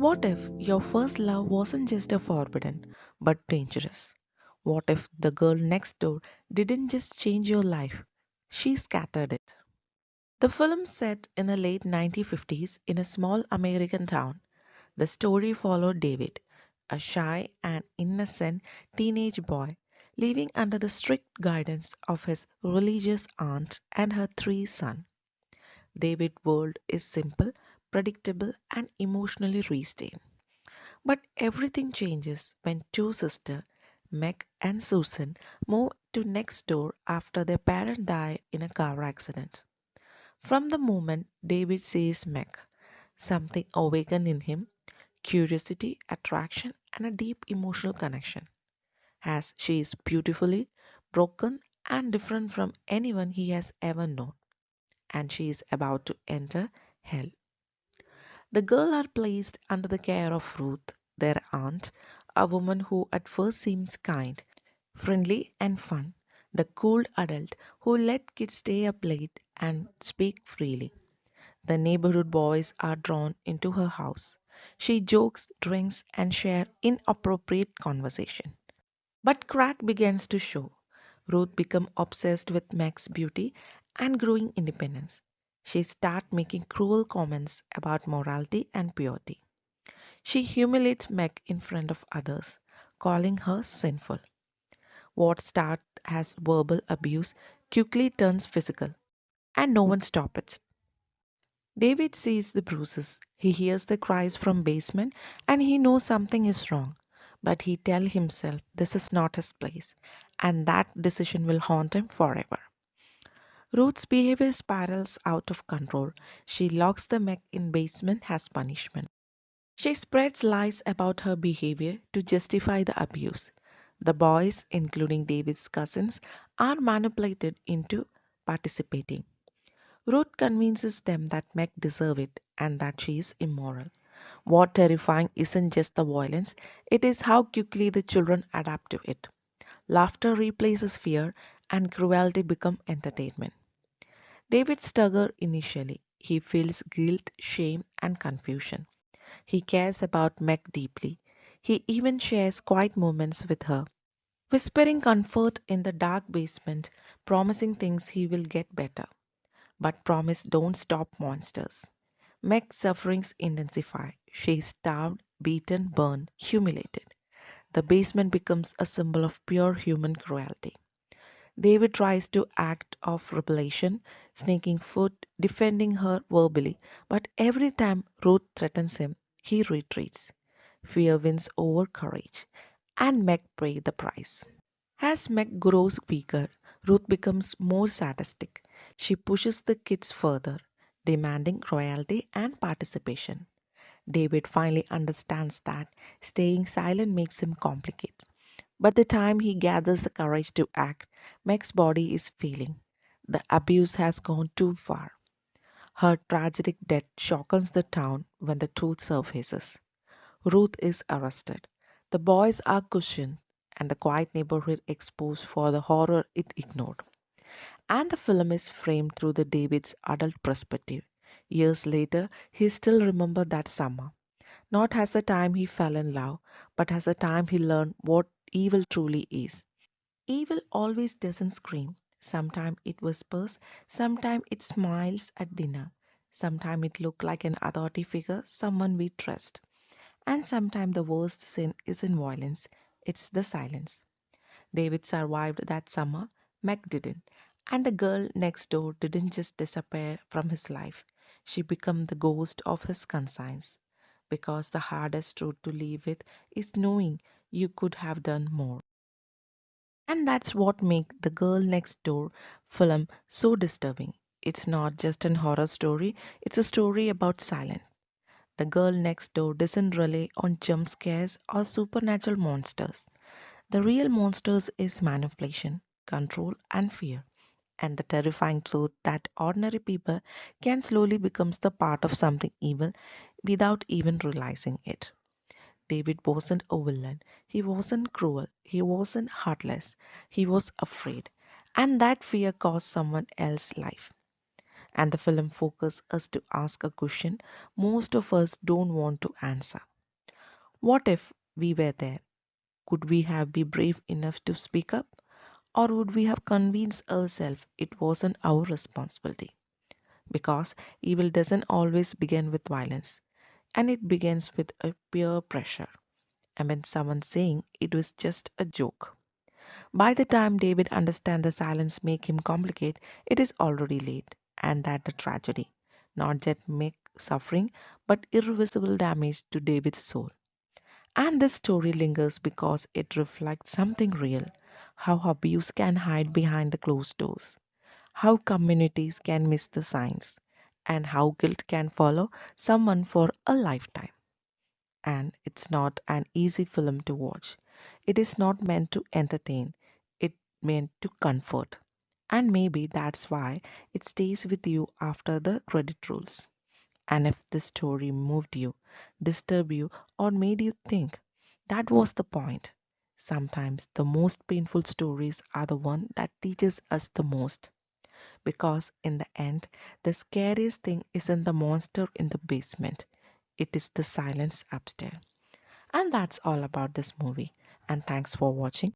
What if your first love wasn't just a forbidden but dangerous? What if the girl next door didn't just change your life? She scattered it. The film set in the late 1950s in a small American town. The story followed David, a shy and innocent teenage boy living under the strict guidance of his religious aunt and her three sons. David's world is simple, predictable, and emotionally restrained. But everything changes when two sisters, Meg and Susan, move to next door after their parent died in a car accident. From the moment David sees Meg, something awakens in him curiosity, attraction, and a deep emotional connection, as she is beautifully broken and different from anyone he has ever known, and she is about to enter hell. The girls are placed under the care of Ruth, their aunt, a woman who at first seems kind, friendly, and fun, the cool adult who let kids stay up late and speak freely. The neighborhood boys are drawn into her house. She jokes, drinks, and shares inappropriate conversation. But crack begins to show. Ruth becomes obsessed with Meg's beauty and growing independence. She starts making cruel comments about morality and purity. She humiliates Meg in front of others, calling her sinful. What starts as verbal abuse quickly turns physical, and no one stops it. David sees the bruises. He hears the cries from basement and he knows something is wrong. But he tells himself this is not his place and that decision will haunt him forever. Ruth's behavior spirals out of control. She locks the mech in basement as punishment. She spreads lies about her behavior to justify the abuse. The boys, including David's cousins, are manipulated into participating. Ruth convinces them that Meg deserves it and that she is immoral. What terrifying isn't just the violence, it is how quickly the children adapt to it. Laughter replaces fear and cruelty become entertainment. David struggles initially. He feels guilt, shame, and confusion. He cares about Meg deeply. He even shares quiet moments with her, whispering comfort in the dark basement, promising things he will get better. But promise don't stop monsters. Meg's sufferings intensify. She is starved, beaten, burned, humiliated. The basement becomes a symbol of pure human cruelty. David tries to act of rebellion, sneaking food, defending her verbally, but every time Ruth threatens him, he retreats. Fear wins over courage, and Meg pays the price. As Meg grows weaker, Ruth becomes more sadistic. She pushes the kids further, demanding royalty and participation. David finally understands that staying silent makes him complicate. But the time he gathers the courage to act, Meg's body is failing. The abuse has gone too far. Her tragic death shocks the town when the truth surfaces. Ruth is arrested. The boys are cushioned, and the quiet neighborhood exposed for the horror it ignored. And the film is framed through the David's adult perspective. Years later, he still remembers that summer. Not as the time he fell in love, but as the time he learned what evil truly is. Evil always doesn't scream. Sometimes it whispers, sometimes it smiles at dinner, sometimes it looks like an authority figure, someone we trust. And sometimes the worst sin isn't violence, it's the silence. David survived that summer, Meg didn't. And the girl next door didn't just disappear from his life, she became the ghost of his conscience. Because the hardest truth to live with is knowing you could have done more. And that's what makes the girl next door film so disturbing. It's not just an horror story, it's a story about silence. The girl next door doesn't rely on jump scares or supernatural monsters. The real monsters is manipulation, control, and fear. And the terrifying truth that ordinary people can slowly become the part of something evil without even realizing it. David wasn't a villain. He wasn't cruel. He wasn't heartless. He was afraid. And that fear cost someone else's life. And the film focuses us to ask a question most of us don't want to answer. What if we were there? Could we have been brave enough to speak up? Or would we have convinced ourselves it wasn't our responsibility? Because evil doesn't always begin with violence, and it begins with a peer pressure. I mean, someone saying it was just a joke. By the time David understands the silence make him complicate, it is already late, and that the tragedy, not just make suffering, but irreversible damage to David's soul. And this story lingers because it reflects something real, how abuse can hide behind the closed doors, how communities can miss the signs, and how guilt can follow someone for a lifetime. And it's not an easy film to watch. It is not meant to entertain, it meant to comfort. And maybe that's why it stays with you after the credit rolls. And if the story moved you, disturbed you, or made you think, that was the point. Sometimes the most painful stories are the one that teaches us the most. Because in the end, the scariest thing isn't the monster in the basement. It is the silence upstairs. And that's all about this movie. And thanks for watching.